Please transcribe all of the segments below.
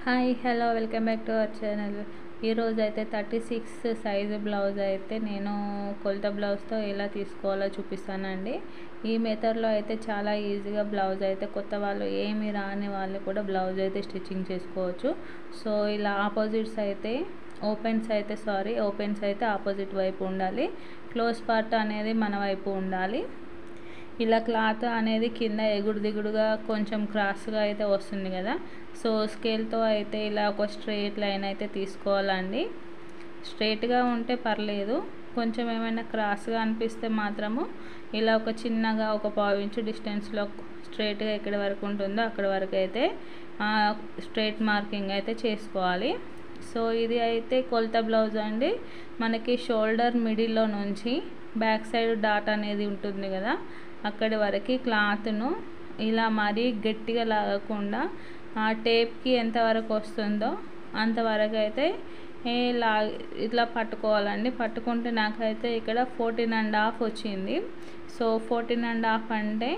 Hi hello welcome back to our channel. ఈరోజు అయితే 36 size blouse అయితే నేను కొలత బ్లౌజ్తో ఎలా తీసుకోవాలో చూపిస్తానండి. ఈ మెథడ్లో అయితే చాలా ఈజీగా బ్లౌజ్ అయితే కొత్త వాళ్ళు ఏమి రాని వాళ్ళు కూడా బ్లౌజ్ అయితే స్టిచ్చింగ్ చేసుకోవచ్చు. సో ఇలా ఓపెన్స్ అయితే ఆపోజిట్ వైపు ఉండాలి, క్లోజ్ పార్ట్ అనేది మన వైపు ఉండాలి. ఇలా క్లాత్ అనేది కింద ఎగుడు దిగుడుగా కొంచెం క్రాస్గా అయితే వస్తుంది కదా. సో స్కేల్తో అయితే ఇలా ఒక స్ట్రెయిట్ లైన్ అయితే తీసుకోవాలండి. స్ట్రెయిట్గా ఉంటే పర్లేదు, కొంచెం ఏమైనా క్రాస్గా అనిపిస్తే మాత్రము ఇలా ఒక చిన్నగా ఒక పావు ఇంచు డిస్టెన్స్లో స్ట్రెయిట్గా ఎక్కడి వరకు ఉంటుందో అక్కడి వరకు అయితే స్ట్రెయిట్ మార్కింగ్ అయితే చేసుకోవాలి. సో ఇది అయితే కొలత బ్లౌజ్ అండి. మనకి షోల్డర్ మిడిల్లో నుంచి బ్యాక్ సైడ్ డాట్ అనేది ఉంటుంది కదా, అక్కడి వరకు క్లాత్ను ఇలా మరీ గట్టిగా లాగకుండా ఆ టేప్కి ఎంతవరకు వస్తుందో అంతవరకు అయితే ఇట్లా పట్టుకోవాలండి. పట్టుకుంటే నాకైతే ఇక్కడ 14.5 వచ్చింది. సో 14.5 అంటే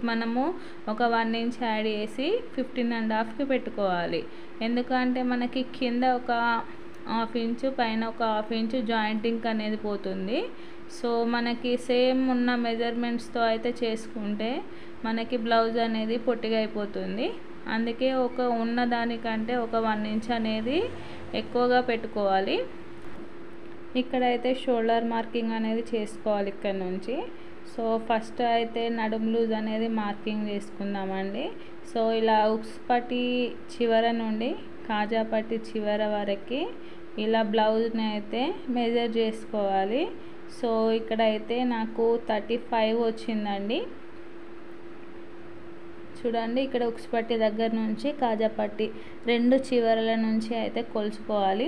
మనము ఒక 1 ఇంచ్ యాడ్ చేసి 15.5కి పెట్టుకోవాలి. ఎందుకంటే మనకి కింద ఒక హాఫ్ ఇంచు, పైన ఒక హాఫ్ ఇంచు జాయింటింగ్ అనేది పోతుంది. సో మనకి సేమ్ ఉన్న మెజర్మెంట్స్తో అయితే చేసుకుంటే మనకి బ్లౌజ్ అనేది పొట్టిగా అయిపోతుంది. అందుకే ఉన్న దానికంటే ఒక 1 ఇంచ్ అనేది ఎక్కువగా పెట్టుకోవాలి. ఇక్కడైతే షోల్డర్ మార్కింగ్ అనేది చేసుకోవాలి ఇక్కడ నుంచి. సో ఫస్ట్ అయితే నడుము లూజ్ అనేది మార్కింగ్ చేసుకుందామండి. సో ఇలా ఉక్స్ పట్టి చివర నుండి కాజా పట్టి చివర వరకు ఇలా బ్లౌజ్ని అయితే మెజర్ చేసుకోవాలి. సో ఇక్కడైతే నాకు 35 వచ్చిందండి. చూడండి, ఇక్కడ ఉక్స్ పట్టి దగ్గర నుంచి కాజా పట్టి రెండు చివరల నుంచి అయితే కొలుచుకోవాలి.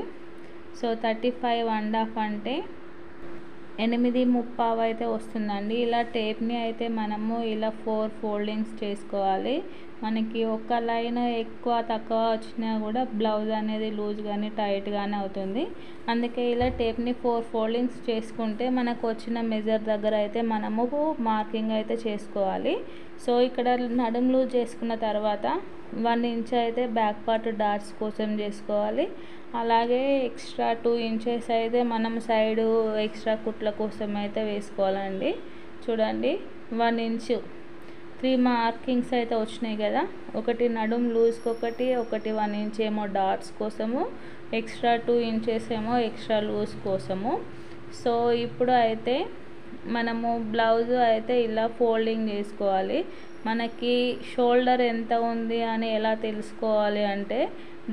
సో 35.5 అంటే 8.35 అయితే వస్తుందండి. ఇలా టేప్ని అయితే మనము ఇలా 4 ఫోల్డింగ్స్ చేసుకోవాలి. మనకి ఒక లైన్ ఎక్కువ తక్కువ వచ్చినా కూడా బ్లౌజ్ అనేది లూజ్ కానీ టైట్ కానీ అవుతుంది. అందుకే ఇలా టేప్ని 4 ఫోల్డింగ్స్ చేసుకుంటే మనకు వచ్చిన మెజర్ దగ్గర అయితే మనము మార్కింగ్ అయితే చేసుకోవాలి. సో ఇక్కడ నడుము లూజ్ చేసుకున్న తర్వాత 1 ఇంచ్ అయితే బ్యాక్ పార్ట్ డాట్స్ కోసం చేసుకోవాలి. అలాగే ఎక్స్ట్రా 2 ఇంచెస్ అయితే మనం సైడు ఎక్స్ట్రా కుట్ల కోసం అయితే వేసుకోవాలండి. చూడండి, 1 ఇంచు 3 మార్కింగ్స్ అయితే వచ్చినాయి కదా. ఒకటి నడుము లూజ్కి ఒకటి 1 ఇంచ్ ఏమో డాట్స్ కోసము, ఎక్స్ట్రా 2 ఇంచెస్ ఏమో ఎక్స్ట్రా లూజ్ కోసము. సో ఇప్పుడు అయితే మనము బ్లౌజ్ అయితే ఇలా ఫోల్డింగ్ చేసుకోవాలి. మనకి షోల్డర్ ఎంత ఉంది అని ఎలా తెలుసుకోవాలి అంటే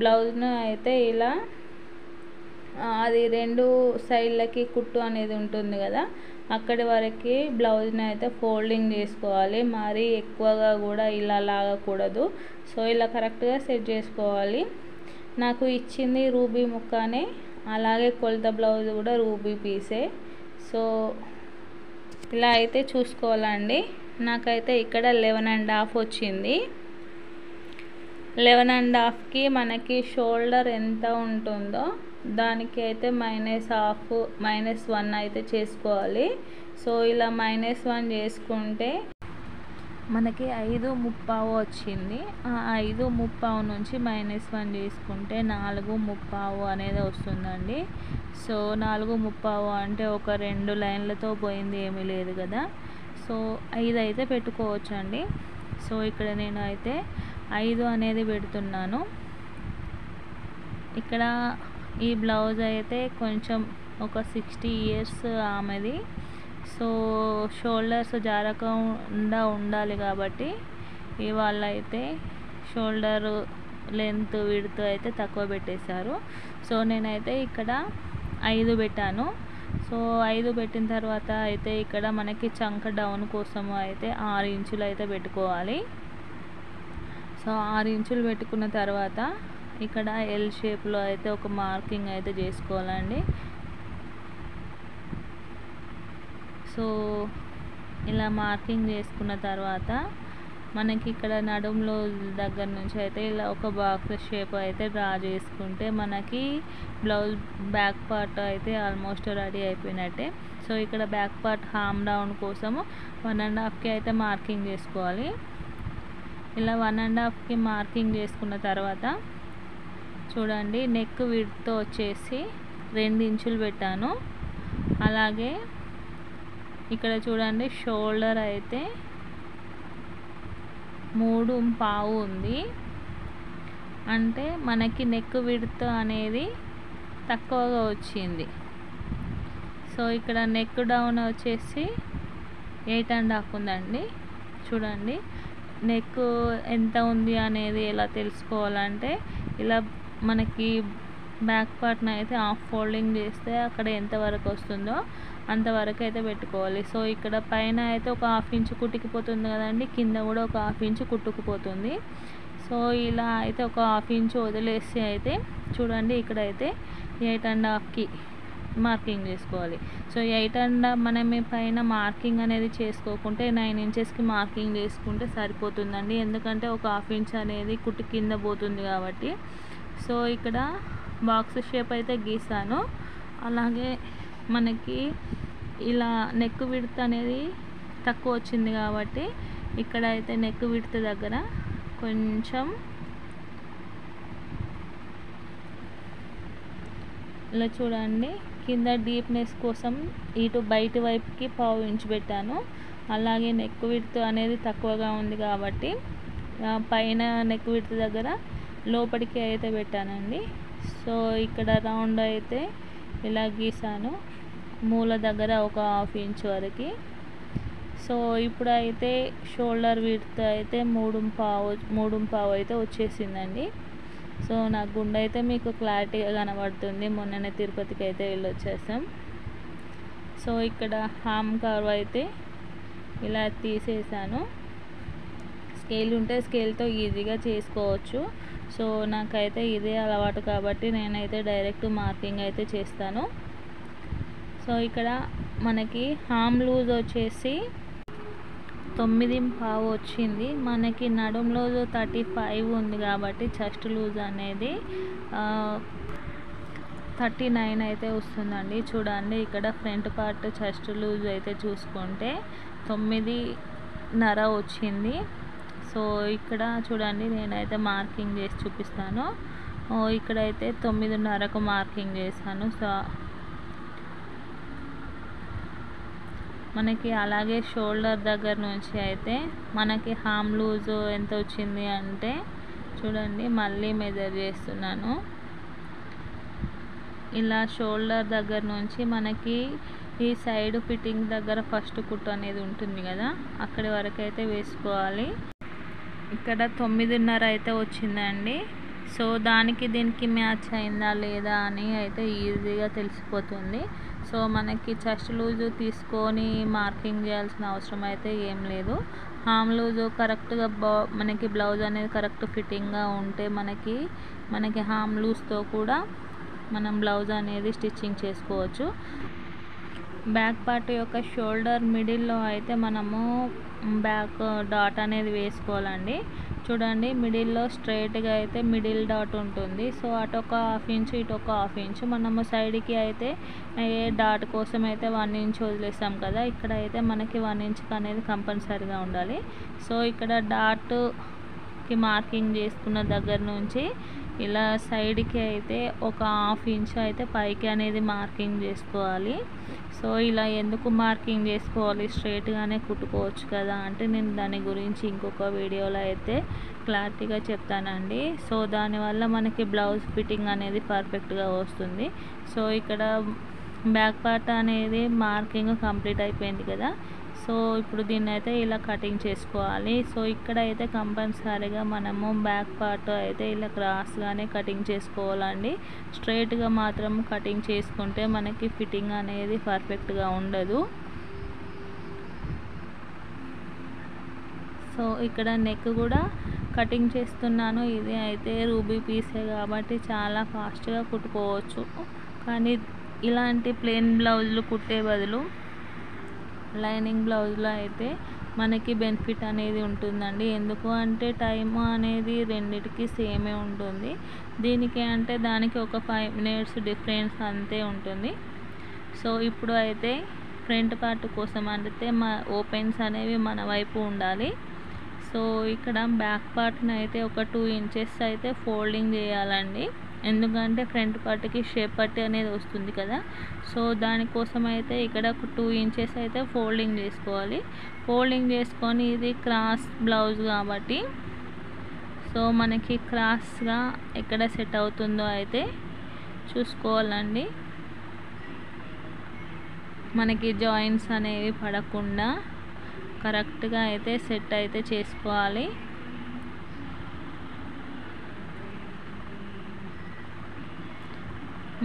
బ్లౌజ్ను అయితే ఇలా అది 2 సైడ్లకి కుట్టు అనేది ఉంటుంది కదా, అక్కడి వరకు బ్లౌజ్ని అయితే ఫోల్డింగ్ చేసుకోవాలి. మరీ ఎక్కువగా కూడా ఇలా లాగకూడదు. సో ఇలా కరెక్ట్గా సెట్ చేసుకోవాలి. నాకు ఇచ్చింది రూబీ ముక్కనే, అలాగే కొలత బ్లౌజ్ కూడా రూబీ పీసే. సో ఇలా అయితే చూసుకోవాలండి. నాకైతే ఇక్కడ 11.5 వచ్చింది. 11.5కి మనకి షోల్డర్ ఎంత ఉంటుందో దానికి అయితే -1 అయితే చేసుకోవాలి. సో ఇలా -1 చేసుకుంటే మనకి 5.35 వచ్చింది. ఆ 5.35 నుంచి -1 చేసుకుంటే 4.35 అనేది వస్తుందండి. సో 4.35 అంటే ఒక 2 లైన్లతో పోయింది ఏమీ లేదు కదా. సో 5 అయితే పెట్టుకోవచ్చండి. సో ఇక్కడ నేను అయితే 5 అనేది పెడుతున్నాను. ఇక్కడ ఈ బ్లౌజ్ అయితే కొంచెం ఒక 60 ఇయర్స్ ఆమెది. సో షోల్డర్స్ జారకుండా ఉండాలి కాబట్టి ఇవాళ అయితే షోల్డర్ లెంత్ విడ్త్ అయితే తక్కువ పెట్టేశారు. సో నేనైతే ఇక్కడ 5 పెట్టాను. సో 5 పెట్టిన తర్వాత అయితే ఇక్కడ మనకి చంక డౌన్ కోసము అయితే 6 ఇంచులు అయితే పెట్టుకోవాలి. సో 6 ఇంచులు పెట్టుకున్న తర్వాత ఇక్కడ ఎల్ షేప్లో అయితే ఒక మార్కింగ్ అయితే చేసుకోవాలండి. సో ఇలా మార్కింగ్ చేసుకున్న తర్వాత మనకి ఇక్కడ నడుములో దగ్గర నుంచి అయితే ఇలా ఒక బాక్స్ షేప్ అయితే డ్రా చేసుకుంటే మనకి బ్లౌజ్ బ్యాక్ పార్ట్ అయితే ఆల్మోస్ట్ రెడీ అయిపోయినట్టే. సో ఇక్కడ బ్యాక్ పార్ట్ హామ్ డౌన్ కోసము 1.5కి అయితే మార్కింగ్ చేసుకోవాలి. ఇలా 1.5కి మార్కింగ్ చేసుకున్న తర్వాత చూడండి నెక్ విడ్త్ వచ్చేసి 2 ఇంచులు పెట్టాను. అలాగే ఇక్కడ చూడండి షోల్డర్ అయితే 3.5 ఉంది. అంటే మనకి నెక్ విడ్త్ అనేది తక్కువగా వచ్చింది. సో ఇక్కడ నెక్ డౌన్ వచ్చేసి 8.5 ఉందండి. చూడండి నెక్ ఎంత ఉంది అనేది ఎలా తెలుసుకోవాలంటే ఇలా మనకి బ్యాక్ పార్ట్ని అయితే హాఫ్ ఫోల్డింగ్ చేస్తే అక్కడ ఎంత వరకు వస్తుందో అంతవరకు అయితే పెట్టుకోవాలి. సో ఇక్కడ పైన అయితే ఒక 1/2 ఇంచు కుట్టుకుపోతుంది కదండి, కింద కూడా ఒక 1/2 ఇంచు కుట్టుకుపోతుంది. సో ఇలా అయితే ఒక 1/2 ఇంచు వదిలేసి అయితే చూడండి ఇక్కడైతే 8.5కి మార్కింగ్ చేసుకోవాలి. సో 8.5 మనం పైన మార్కింగ్ అనేది చేసుకోకుంటే 9 ఇంచెస్కి మార్కింగ్ చేసుకుంటే సరిపోతుందండి. ఎందుకంటే ఒక 1/2 ఇంచ్ అనేది కుట్టు కింద పోతుంది కాబట్టి. సో ఇక్కడ బాక్స్ షేప్ అయితే గీసాను. అలాగే మనకి ఇలా నెక్ విడ్త్ అనేది తక్కువ వచ్చింది కాబట్టి ఇక్కడ అయితే నెక్ విడ్త్ దగ్గర కొంచెం ఇలా చూడండి కింద డీప్నెస్ కోసం ఇటు బయటి వైపుకి 1/2 ఇంచు పెట్టాను. అలాగే నెక్ విడ్త్ అనేది తక్కువగా ఉంది కాబట్టి పైన నెక్ విడ్త్ దగ్గర లోపలికి అయితే పెట్టానండి. సో ఇక్కడ రౌండ్ అయితే ఇలా గీసాను, మూల దగ్గర ఒక 1/2 ఇంచు వరకు. సో ఇప్పుడైతే షోల్డర్ విడ్త్ అయితే 3.5 అయితే వచ్చేసిందండి. సో నా గుండె అయితే మీకు క్లారిటీగా కనబడుతుంది. మొన్ననే తిరుపతికి అయితే వెళ్ళొచ్చేసాం. సో ఇక్కడ హామ్ కర్వ్ అయితే ఇలా తీసేసాను. స్కేల్ ఉంటే స్కేల్తో ఈజీగా చేసుకోవచ్చు. సో నాకైతే ఇదే అలవాటు కాబట్టి నేనైతే డైరెక్ట్ మార్కింగ్ అయితే చేస్తాను. సో ఇక్కడ మనకి హామ్ లూజ్ వచ్చేసి 9.5 వచ్చింది. మనకి నడుం లూజ్ 35 ఉంది కాబట్టి చెస్ట్ లూజ్ అనేది 39 అయితే వస్తుందండి. చూడండి ఇక్కడ ఫ్రంట్ పార్ట్ చెస్ట్ లూజ్ అయితే చూసుకుంటే 9.5 వచ్చింది. సో ఇక్కడ చూడండి నేనైతే మార్కింగ్ చేసి చూపిస్తాను. ఇక్కడైతే 9.5కు మార్కింగ్ చేశాను. సో మనకి అలాగే షోల్డర్ దగ్గర నుంచి అయితే మనకి హామ్ లూజ్ ఎంత వచ్చింది అంటే చూడండి మళ్ళీ మెజర్ చేస్తున్నాను. ఇలా షోల్డర్ దగ్గర నుంచి మనకి ఈ సైడ్ ఫిట్టింగ్ దగ్గర ఫస్ట్ కుట్టు అనేది ఉంటుంది కదా, అక్కడి వరకు అయితే వేసుకోవాలి. ఇక్కడ 9.5 అయితే వచ్చిందండి. సో దానికి దీనికి మ్యాచ్ అయిందా లేదా అని అయితే ఈజీగా తెలిసిపోతుంది. సో మనకి చెస్ట్ లూజు తీసుకొని మార్కింగ్ చేయాల్సిన అవసరం అయితే ఏం లేదు. హామ్ లూజు కరెక్ట్గా మనకి బ్లౌజ్ అనేది కరెక్ట్ ఫిట్టింగ్గా ఉంటే మనకి హామ్ లూజ్తో కూడా మనం బ్లౌజ్ అనేది స్టిచ్చింగ్ చేసుకోవచ్చు. బ్యాక్ పార్ట్ యొక్క షోల్డర్ మిడిల్లో అయితే మనము బ్యాక్ డాట్ అనేది వేసుకోవాలండి. చూడండి మిడిల్లో స్ట్రైట్గా అయితే మిడిల్ డాట్ ఉంటుంది. సో అటు ఒక 1/2 ఇంచు ఇటు ఒక 1/2 ఇంచు మనము సైడ్కి అయితే ఏ డాట్ కోసం అయితే 1 ఇంచ్ వదిలేస్తాం కదా, ఇక్కడ అయితే మనకి 1 ఇంచ్కి అనేది కంపల్సరీగా ఉండాలి. సో ఇక్కడ డాట్కి మార్కింగ్ చేసుకున్న దగ్గర నుంచి ఇలా సైడ్కి అయితే ఒక 1/2 ఇంచ్ అయితే పైకి అనేది మార్కింగ్ చేసుకోవాలి. సో ఇలా ఎందుకు మార్కింగ్ చేసుకోవాలి, స్ట్రైట్గానే కుట్టుకోవచ్చు కదా అంటే నేను దాని గురించి ఇంకొక వీడియోలో అయితే క్లారిటీగా చెప్తానండి. సో దానివల్ల మనకి బ్లౌజ్ ఫిట్టింగ్ అనేది పర్ఫెక్ట్గా వస్తుంది. సో ఇక్కడ బ్యాక్ పార్ట్ అనేది మార్కింగ్ కంప్లీట్ అయిపోయింది కదా. సో ఇప్పుడు దీన్ని అయితే ఇలా కటింగ్ చేసుకోవాలి. సో ఇక్కడ అయితే కంపల్సరీగా మనము బ్యాక్ పార్ట్ అయితే ఇలా క్రాస్గానే కటింగ్ చేసుకోవాలండి. స్ట్రైట్గా మాత్రం కటింగ్ చేసుకుంటే మనకి ఫిట్టింగ్ అనేది పర్ఫెక్ట్గా ఉండదు. సో ఇక్కడ నెక్ కూడా కటింగ్ చేస్తున్నాను. ఇది అయితే రూబీ పీసే కాబట్టి చాలా ఫాస్ట్గా కుట్టుకోవచ్చు. కానీ ఇలాంటి ప్లెయిన్ బ్లౌజులు కుట్టే బదులు లైనింగ్ బ్లౌజ్లో అయితే మనకి బెనిఫిట్ అనేది ఉంటుందండి. ఎందుకు అంటే టైం అనేది రెండిటికి సేమే ఉంటుంది. దీనికి అంటే దానికి ఒక 5 minutes డిఫరెన్స్ అంతే ఉంటుంది. సో ఇప్పుడు అయితే ఫ్రంట్ పార్ట్ కోసం అంటే ఓపెన్స్ అనేవి మన వైపు ఉండాలి. సో ఇక్కడ బ్యాక్ పార్ట్ని అయితే ఒక 2 inches అయితే ఫోల్డింగ్ చేయాలండి. ఎందుకంటే ఫ్రంట్ పార్ట్కి షేప్ పట్టి అనేది వస్తుంది కదా. సో దానికోసం అయితే ఇక్కడ 2 ఇంచెస్ అయితే ఫోల్డింగ్ చేసుకోవాలి. ఫోల్డింగ్ చేసుకొని ఇది క్రాస్ బ్లౌజ్ కాబట్టి సో మనకి క్రాస్గా ఎక్కడ సెట్ అవుతుందో అయితే చూసుకోవాలండి. మనకి జాయింట్స్ అనేవి పడకుండా కరెక్ట్గా అయితే సెట్ అయితే చేసుకోవాలి.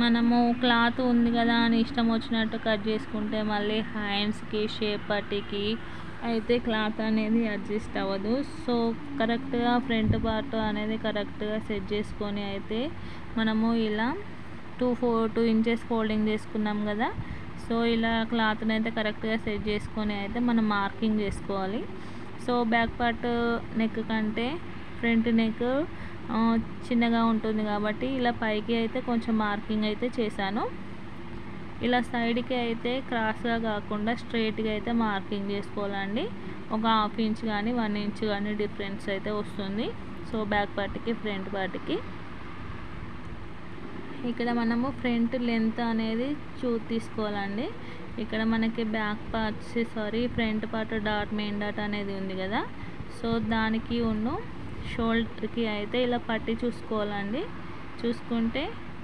మనము క్లాత్ ఉంది కదా అని ఇష్టం వచ్చినట్టు కట్ చేసుకుంటే మళ్ళీ హ్యాండ్స్కి షేప్ పట్టికి అయితే క్లాత్ అనేది అడ్జస్ట్ అవ్వదు. సో కరెక్ట్గా ఫ్రంట్ పార్ట్ అనేది కరెక్ట్గా సెట్ చేసుకొని అయితే మనము ఇలా 2 ఇంచెస్ ఫోల్డింగ్ చేసుకున్నాం కదా. సో ఇలా క్లాత్ని అయితే కరెక్ట్గా సెట్ చేసుకొని అయితే మనం మార్కింగ్ చేసుకోవాలి. సో బ్యాక్ పార్ట్ నెక్ కంటే ఫ్రంట్ నెక్ చిన్నగా ఉంటుంది కాబట్టి ఇలా పైకి అయితే కొంచెం మార్కింగ్ అయితే చేశాను. ఇలా సైడ్కి అయితే క్రాస్గా కాకుండా స్ట్రైట్గా అయితే మార్కింగ్ చేసుకోవాలండి. ఒక 1/2 ఇంచ్ కానీ 1 ఇంచ్ కానీ డిఫరెన్స్ అయితే వస్తుంది. సో బ్యాక్ పార్ట్కి ఫ్రంట్ పార్ట్కి ఇక్కడ మనము ఫ్రంట్ లెంత్ అనేది తీసుకోవాలండి. ఇక్కడ మనకి ఫ్రంట్ పార్ట్ మెయిన్ డాట్ అనేది ఉంది కదా. సో దానికి షోల్డర్కి అయితే ఇలా పట్టి చూసుకోవాలండి. చూసుకుంటే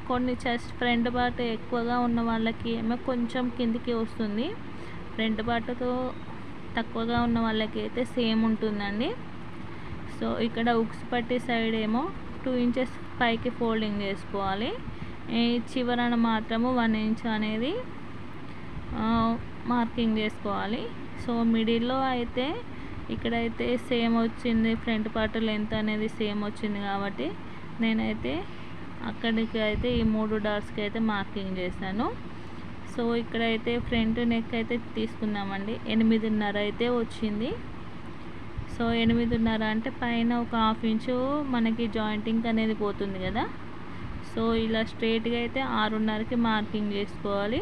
కొన్ని చెస్ట్ ఫ్రంట్ పార్ట్ ఎక్కువగా ఉన్న వాళ్ళకి ఏమో కొంచెం కిందికి వస్తుంది, ఫ్రంట్ పార్ట్తో తక్కువగా ఉన్న వాళ్ళకి అయితే సేమ్ ఉంటుందండి. సో ఇక్కడ ఉక్స్ పట్టి సైడ్ ఏమో 2 ఇంచెస్ పైకి ఫోల్డింగ్ చేసుకోవాలి. ఈ చివరన మాత్రము 1 ఇంచ్ అనేది మార్కింగ్ చేసుకోవాలి. సో మిడిల్లో అయితే ఇక్కడైతే సేమ్ వచ్చింది, ఫ్రంట్ పార్ట్ లెంత్ అనేది సేమ్ వచ్చింది కాబట్టి నేనైతే అక్కడికి అయితే ఈ 3 డాట్స్కి అయితే మార్కింగ్ చేశాను. సో ఇక్కడైతే ఫ్రంట్ నెక్ అయితే తీసుకుందామండి. 8.5 అయితే వచ్చింది. సో 8.5 అంటే పైన ఒక 1/2 ఇంచు మనకి జాయింటింగ్ అనేది పోతుంది కదా. సో ఇలా స్ట్రైట్గా అయితే 6.5కి మార్కింగ్ చేసుకోవాలి.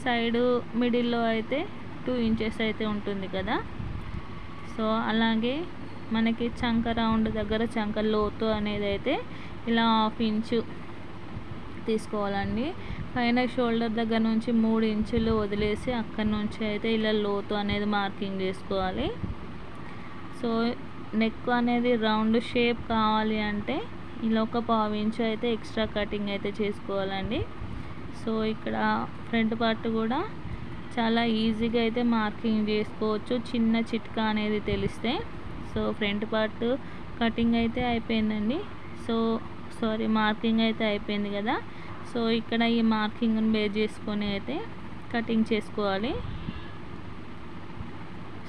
సైడు మిడిల్లో అయితే 2 ఇంచెస్ అయితే ఉంటుంది కదా. సో అలాగే మనకి చంక రౌండ్ దగ్గర చంక లోతు అనేది అయితే ఇలా 1/2 ఇంచు తీసుకోవాలండి. పైన షోల్డర్ దగ్గర నుంచి 3 ఇంచులు వదిలేసి అక్కడి నుంచి అయితే ఇలా లోతు అనేది మార్కింగ్ చేసుకోవాలి. సో నెక్ అనేది రౌండ్ షేప్ కావాలి అంటే ఇలా ఒక 1/2 ఇంచు అయితే ఎక్స్ట్రా కటింగ్ అయితే చేసుకోవాలండి. సో ఇక్కడ ఫ్రంట్ పార్ట్ కూడా చాలా ఈజీగా అయితే మార్కింగ్ చేసుకోవచ్చు, చిన్న చిట్కా అనేది తెలిస్తే. సో ఫ్రంట్ పార్ట్ కటింగ్ అయితే అయిపోయిందండి. మార్కింగ్ అయితే అయిపోయింది కదా. సో ఇక్కడ ఈ మార్కింగ్ని బేస్ చేసుకొని అయితే కటింగ్ చేసుకోవాలి.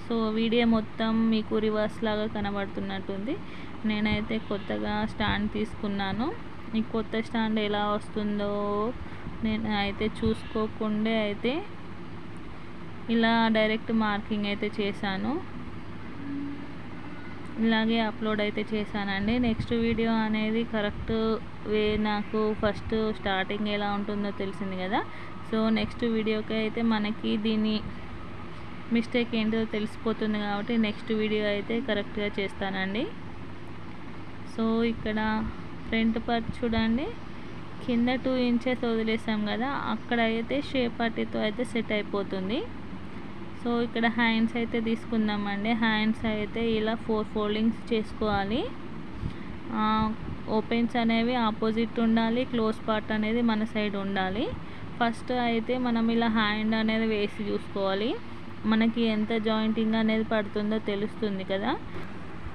సో వీడియో మొత్తం మీకు రివర్స్ లాగా కనబడుతున్నట్టుంది. నేనైతే కొత్తగా స్టాండ్ తీసుకున్నాను. ఈ కొత్త స్టాండ్ ఎలా వస్తుందో నేను అయితే చూసుకోకుండా అయితే ఇలా డైరెక్ట్ మార్కింగ్ అయితే చేశాను. ఇలాగే అప్లోడ్ అయితే చేశానండి. నెక్స్ట్ వీడియో అనేది కరెక్ట్ నాకు ఫస్ట్ స్టార్టింగ్ ఎలా ఉంటుందో తెలిసింది కదా. సో నెక్స్ట్ వీడియోకి అయితే మనకి దీని మిస్టేక్ ఏంటో తెలిసిపోతుంది కాబట్టి నెక్స్ట్ వీడియో అయితే కరెక్ట్గా చేస్తానండి. సో ఇక్కడ ఫ్రంట్ పార్ట్ చూడండి, కింద 2 ఇంచెస్ వదిలేసాం కదా, అక్కడ అయితే షేప్ పట్టితో అయితే సెట్ అయిపోతుంది. సో ఇక్కడ హ్యాండ్స్ అయితే తీసుకుందామండి. హ్యాండ్స్ అయితే ఇలా 4 ఫోల్డింగ్స్ చేసుకోవాలి. ఓపెన్స్ అనేవి ఆపోజిట్ ఉండాలి, క్లోజ్ పార్ట్ అనేది మన సైడ్ ఉండాలి. ఫస్ట్ అయితే మనం ఇలా హ్యాండ్ అనేది వేసి చూసుకోవాలి, మనకి ఎంత జాయింటింగ్ అనేది పడుతుందో తెలుస్తుంది కదా.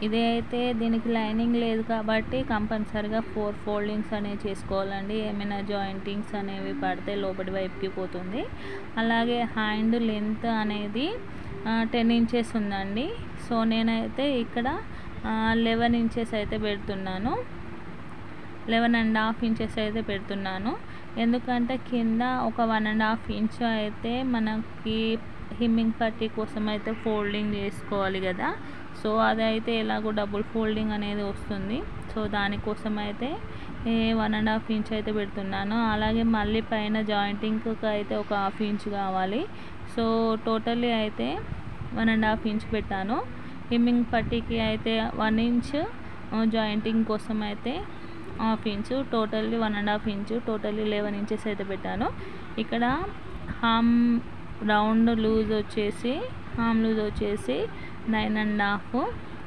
ఇదే అయితే దీనికి లైనింగ్ లేదు కాబట్టి కంపల్సరిగా 4 ఫోల్డింగ్స్ అనేవి చేసుకోవాలండి. ఏమైనా జాయింటింగ్స్ అనేవి పడితే లోపలి వైపుకి పోతుంది. అలాగే హ్యాండ్ లెంత్ అనేది 10 ఇంచెస్ ఉందండి. సో నేనైతే ఇక్కడ 11 ఇంచెస్ అయితే పెడుతున్నాను, 11.5 ఇంచెస్ అయితే పెడుతున్నాను. ఎందుకంటే కింద ఒక 1.5 ఇంచ్ అయితే మనకి హిమ్మింగ్ పట్టీ కోసం అయితే ఫోల్డింగ్ చేసుకోవాలి కదా. సో అదైతే ఎలాగో డబుల్ ఫోల్డింగ్ అనేది వస్తుంది. సో దానికోసం అయితే 1.5 ఇంచ్ అయితే పెడుతున్నాను. అలాగే మళ్ళీ పైన జాయింటింగ్కి అయితే ఒక 1/2 ఇంచ్ కావాలి. సో టోటల్లీ అయితే 1.5 ఇంచ్ పెట్టాను. హిమ్మింగ్ పట్టీకి అయితే 1 ఇంచ్ జాయింటింగ్ కోసం అయితే half inch, totally 1.5 inch, totally 11 inches అయితే పెట్టాను. ఇక్కడ హామ్ రౌండ్ లూజ్ వచ్చేసి 9.5.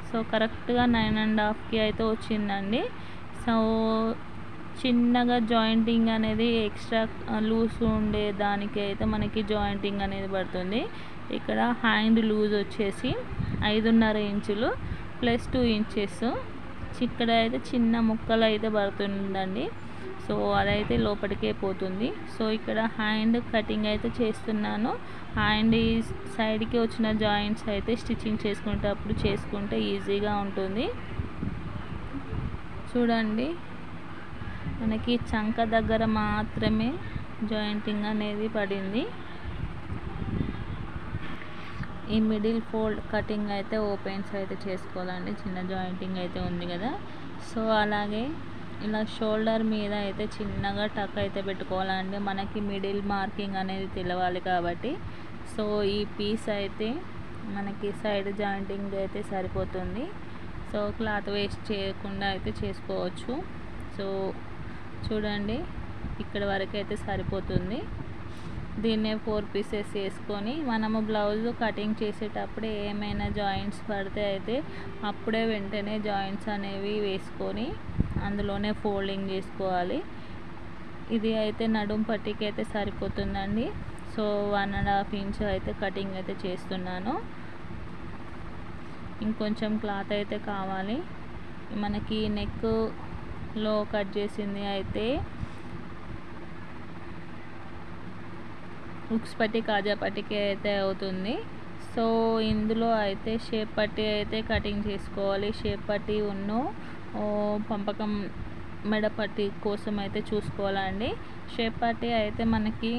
సో కరెక్ట్గా 9.5కి అయితే వచ్చిందండి. సో చిన్నగా జాయింటింగ్ అనేది ఎక్స్ట్రా లూజ్ ఉండే దానికి అయితే మనకి జాయింటింగ్ అనేది పడుతుంది. ఇక్కడ హ్యాండ్ లూజ్ వచ్చేసి 5.5 ఇంచులు ప్లస్ 2 ఇంచెస్. ఇక్కడ అయితే చిన్న ముక్కలు అయితే పడుతుందండి. సో అదైతే లోపలికే పోతుంది. సో ఇక్కడ హ్యాండ్ కటింగ్ అయితే చేస్తున్నాను. హ్యాండ్ ఈ సైడ్కి వచ్చిన జాయింట్స్ అయితే స్టిచ్చింగ్ చేసుకుంటే ఈజీగా ఉంటుంది. చూడండి, మనకి చంక దగ్గర మాత్రమే జాయింటింగ్ అనేది పడింది. ఈ మిడిల్ ఫోల్డ్ కటింగ్ అయితే ఓపెన్స్ అయితే చేసుకోవాలండి. చిన్న జాయింటింగ్ అయితే ఉంది కదా. సో అలాగే ఇలా షోల్డర్ మీద అయితే చిన్నగా టక్ అయితే పెట్టుకోవాలండి. మనకి మిడిల్ మార్కింగ్ అనేది తెలవాలి కాబట్టి. సో ఈ పీస్ అయితే మనకి సైడ్ జాయింటింగ్ అయితే సరిపోతుంది. సో క్లాత్ వేస్ట్ చేయకుండా అయితే చేసుకోవచ్చు. సో చూడండి, ఇక్కడ వరకు అయితే సరిపోతుంది. దీన్నే 4 పీసెస్ వేసుకొని మనము బ్లౌజ్ కటింగ్ చేసేటప్పుడే ఏమైనా జాయింట్స్ పడితే అయితే అప్పుడే వెంటనే జాయింట్స్ అనేవి వేసుకొని అందులోనే ఫోల్డింగ్ చేసుకోవాలి. ఇది అయితే నడుం పట్టీకి అయితే సరిపోతుందండి. సో 1.5 ఇంచ్ అయితే కటింగ్ అయితే చేస్తున్నాను. ఇంకొంచెం క్లాత్ అయితే కావాలి. మనకి నెక్లో కట్ చేసింది అయితే ఉక్స్ పట్టి కాజా పట్టికి అయితే అవుతుంది. సో ఇందులో అయితే షేప్ పట్టి అయితే కటింగ్ చేసుకోవాలి. షేప్ పట్టి పంపకం మెడ పట్టి కోసం అయితే చూసుకోవాలండి. షేప్ పట్టి అయితే మనకి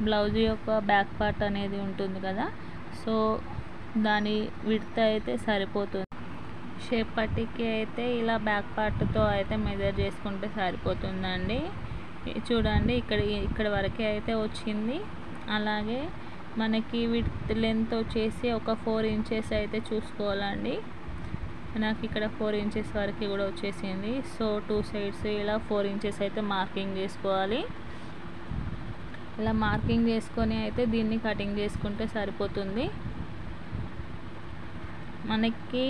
బ్లౌజ్ యొక్క బ్యాక్ పార్ట్ అనేది ఉంటుంది కదా. సో దాని విడ్త్ అయితే సరిపోతుంది. షేప్ పట్టీకి అయితే ఇలా బ్యాక్ పార్ట్తో అయితే మెజర్ చేసుకుంటే సరిపోతుందండి. చూడండి, ఇక్కడ వరకే అయితే వచ్చింది. అలాగే మనకి విడ్త్ లెంత్ వచ్చేసి ఒక 4 ఇంచెస్ అయితే చూసుకోవాలండి. నాకు ఇక్కడ 4 ఇంచెస్ వరకు కూడా వచ్చేసింది. సో 2 సైడ్స్ ఇలా 4 ఇంచెస్ అయితే మార్కింగ్ చేసుకోవాలి. ఇలా మార్కింగ్ చేసుకొని అయితే దీన్ని కటింగ్ చేసుకుంటే సరిపోతుంది. మనకి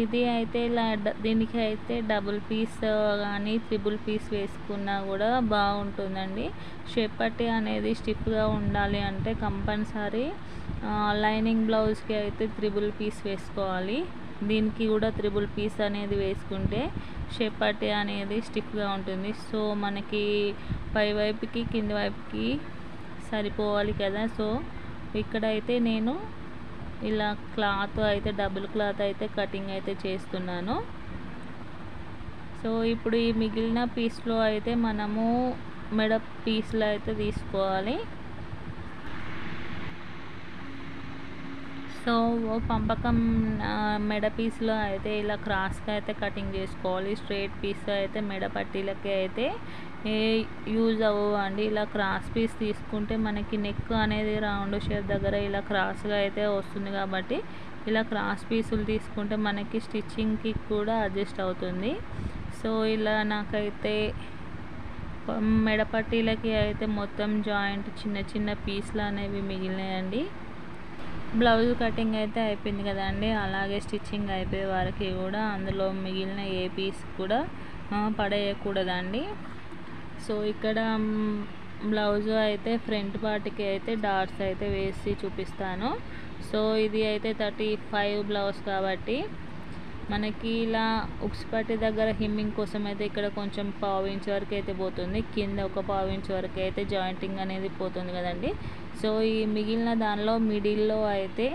ఇది అయితే ఇలా దీనికి అయితే డబుల్ పీస్ కానీ త్రిబుల్ పీస్ వేసుకున్నా కూడా బాగుంటుందండి. షేప్ పట్టి అనేది స్టిఫ్గా ఉండాలి అంటే కంపల్సరీ లైనింగ్ బ్లౌజ్కి అయితే త్రిబుల్ పీస్ వేసుకోవాలి. దీనికి కూడా త్రిబుల్ పీస్ అనేది వేసుకుంటే షేప్ పట్టి అనేది స్టిఫ్గా ఉంటుంది. సో మనకి పై వైపుకి కింది వైపుకి సరిపోవాలి కదా. సో ఇక్కడైతే నేను ఇలా క్లాత్ అయితే డబుల్ క్లాత్ అయితే కటింగ్ అయితే చేస్తున్నాను. సో ఇప్పుడు ఈ మిగిలిన పీస్లో అయితే మనము మెడ పీస్లో అయితే తీసుకోవాలి. సో పంపకం మెడ పీస్లో అయితే ఇలా క్రాస్గా అయితే కటింగ్ చేసుకోవాలి. స్ట్రైట్ పీస్ అయితే మెడ పట్టీలకి అయితే యూజ్ అవ్వండి. ఇలా క్రాస్ పీస్ తీసుకుంటే మనకి నెక్ అనేది రౌండ్ షేప్ దగ్గర ఇలా క్రాస్గా అయితే వస్తుంది కాబట్టి ఇలా క్రాస్ పీసులు తీసుకుంటే మనకి స్టిచ్చింగ్కి కూడా అడ్జస్ట్ అవుతుంది. సో ఇలా నాకైతే మెడ పట్టీలకి అయితే మొత్తం జాయింట్ చిన్న చిన్న పీస్లు అనేవి మిగిలినాయండి. బ్లౌజ్ కటింగ్ అయితే అయిపోయింది కదండి. అలాగే స్టిచ్చింగ్ అయిపోయే వారికి కూడా అందులో మిగిలిన ఏ పీస్ కూడా పడేయకూడదండి. సో ఇక్కడ బ్లౌజ్ అయితే ఫ్రంట్ పార్ట్కి అయితే డాట్స్ అయితే వేసి చూపిస్తాను. సో ఇది అయితే 35 బ్లౌజ్ కాబట్టి మనకి ఇలా ఉక్స్ పట్టి దగ్గర హిమ్మింగ్ కోసం అయితే ఇక్కడ కొంచెం 1/2 ఇంచ్ వరకు అయితే పోతుంది. కింద ఒక 1/2 ఇంచ్ వరకు అయితే జాయింటింగ్ అనేది పోతుంది కదండి. సో ఈ మిగిలిన దానిలో మిడిల్లో అయితే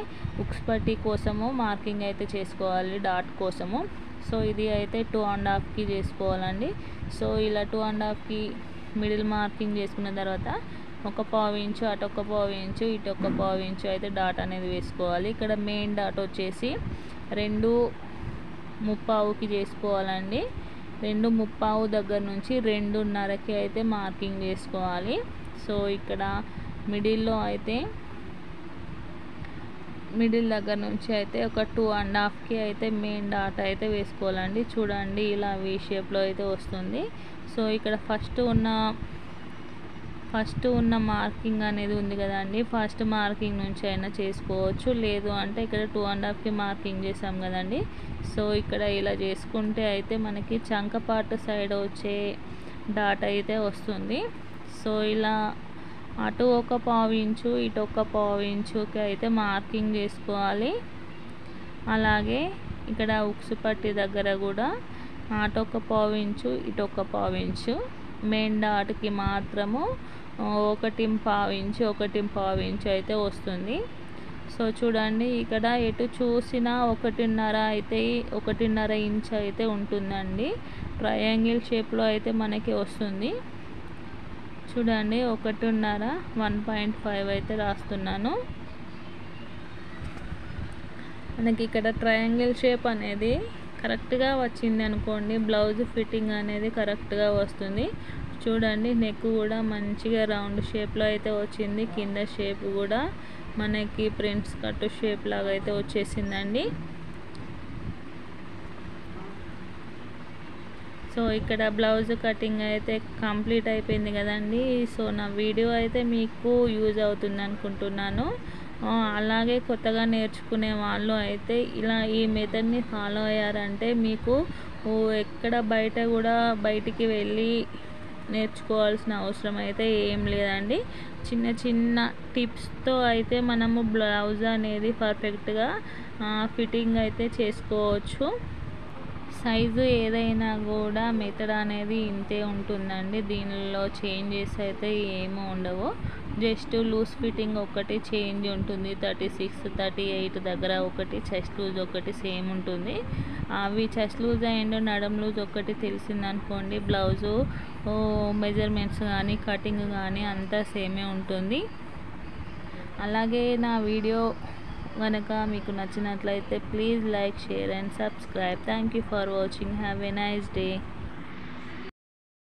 ఉక్స్ పట్టి కోసము మార్కింగ్ అయితే చేసుకోవాలి డాట్ కోసము. సో ఇది అయితే 2.5కి చేసుకోవాలండి. సో ఇలా 2.5కి మిడిల్ మార్కింగ్ చేసుకున్న తర్వాత ఒక 1/2 ఇంచు అటు ఒక 1/2 ఇంచు ఇటు ఒక 1/2 ఇంచు అయితే డాట్ అనేది వేసుకోవాలి. ఇక్కడ మెయిన్ డాట్ వచ్చేసి 2.75కి చేసుకోవాలండి. 2.75 దగ్గర నుంచి 2.5కి అయితే మార్కింగ్ చేసుకోవాలి. సో ఇక్కడ మిడిల్లో అయితే మిడిల్ దగ్గర నుంచి అయితే ఒక 2.5కి అయితే మెయిన్ డాట్ అయితే వేసుకోవాలండి. చూడండి ఇలా వీ షేప్లో అయితే వస్తుంది. సో ఇక్కడ ఫస్ట్ ఉన్న మార్కింగ్ అనేది ఉంది కదండి, ఫస్ట్ మార్కింగ్ నుంచి అయినా చేసుకోవచ్చు. లేదు అంటే ఇక్కడ 2.5కి మార్కింగ్ చేసాం కదండి, సో ఇక్కడ ఇలా చేసుకుంటే అయితే మనకి చంకపాటు సైడ్ వచ్చే డాట్ అయితే వస్తుంది. సో ఇలా అటు ఒక 1/4 ఇంచు ఇటు ఒక 1/4 ఇంచుకి అయితే మార్కింగ్ చేసుకోవాలి. అలాగే ఇక్కడ ఉక్సు పట్టి దగ్గర కూడా అటు ఒక 1/4 ఇంచు ఇటు ఒక 1/4 ఇంచు మెయిన్ డాట్కి మాత్రము 1.5 ఇంచు 1.5 ఇంచు అయితే వస్తుంది. సో చూడండి ఇక్కడ ఎటు చూసినా 1.5 ఇంచు అయితే ఉంటుందండి. ట్రయాంగిల్ షేప్లో అయితే మనకి వస్తుంది. చూడండి 1.5 1.5 అయితే రాస్తున్నాను. మనకి ఇక్కడ ట్రయాంగిల్ షేప్ అనేది కరెక్ట్గా వచ్చింది అనుకోండి, బ్లౌజ్ ఫిట్టింగ్ అనేది కరెక్ట్గా వస్తుంది. చూడండి నెక్ కూడా మంచిగా రౌండ్ షేప్లో అయితే వచ్చింది. కింద షేప్ కూడా మనకి ప్రింట్స్ కట్టు షేప్ లాగా అయితే వచ్చేసిందండి. సో ఇక్కడ బ్లౌజ్ కటింగ్ అయితే కంప్లీట్ అయిపోయింది కదండి. సో నా వీడియో అయితే మీకు యూజ్ అవుతుంది అనుకుంటున్నాను. అలాగే కొత్తగా నేర్చుకునే వాళ్ళు అయితే ఇలా ఈ మెథడ్ని ఫాలో అయ్యారంటే మీకు ఎక్కడ బయటికి వెళ్ళి నేర్చుకోవాల్సిన అవసరం అయితే ఏం లేదండి. చిన్న చిన్న టిప్స్తో అయితే మనము బ్లౌజ్ అనేది పర్ఫెక్ట్గా ఫిట్టింగ్ అయితే చేసుకోవచ్చు. సైజు ఏదైనా కూడా మెథడ్ అనేది ఇంతే ఉంటుందండి. దీనిలో చేంజెస్ అయితే ఏమీ ఉండవు. జస్ట్ లూజ్ ఫిట్టింగ్ ఒకటి చేంజ్ ఉంటుంది. 36 38 దగ్గర ఒకటి, చెస్ట్ లూజ్ ఒకటి సేమ్ ఉంటుంది. అవి చెస్ట్ లూజ్ అండ్ నడుం లూజ్ ఒకటి తెలిసిందనుకోండి, బ్లౌజు మెజర్మెంట్స్ కానీ కటింగ్ కానీ అంతా సేమే ఉంటుంది. అలాగే నా వీడియో కనుక మీకు నచ్చినట్లయితే please like, share and subscribe. Thank you for watching. Have a nice day.